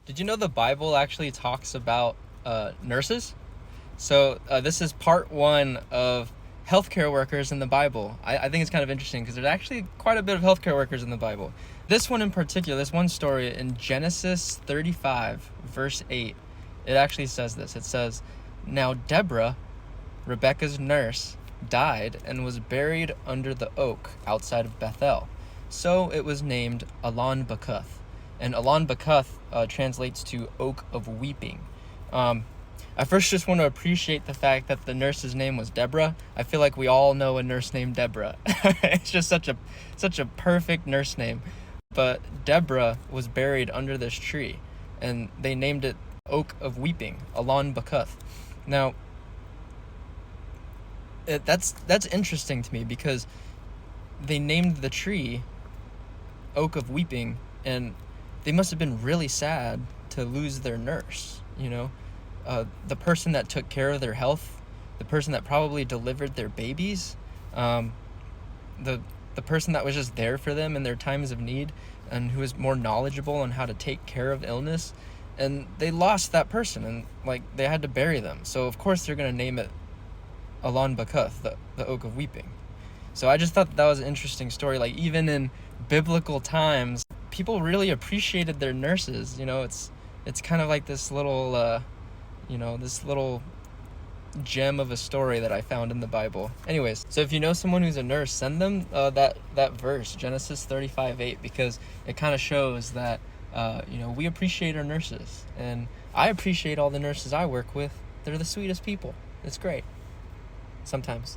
Did you know the Bible actually talks about nurses? So this is part one of healthcare workers in the Bible. I think it's kind of interesting because there's actually quite a bit of healthcare workers in the Bible. This one in particular, this one story in Genesis 35, verse 8, it actually says this. It says, "Now Deborah, Rebekah's nurse, died and was buried under the oak outside of Bethel. So it was named Allon Bakuth." And Allon Bakuth translates to Oak of Weeping. I first just want to appreciate the fact that the nurse's name was Deborah. I feel like we all know a nurse named Deborah. It's just such a perfect nurse name. But Deborah was buried under this tree, and they named it Oak of Weeping, Allon Bakuth. Now, that's interesting to me because they named the tree Oak of Weeping, and they must have been really sad to lose their nurse, the person that took care of their health, the person that probably delivered their babies, the person that was just there for them in their times of need and who was more knowledgeable on how to take care of illness. And they lost that person, and they had to bury them. So of course they're going to name it Allon Bakuth, the Oak of Weeping. So I just thought that was an interesting story. Even in biblical times, people really appreciated their nurses. It's kind of like this little gem of a story that I found in the Bible. Anyways, so if you know someone who's a nurse, send them that verse, Genesis 35:8, because it kind of shows that we appreciate our nurses, and I appreciate all the nurses I work with. They're the sweetest people. It's great. Sometimes.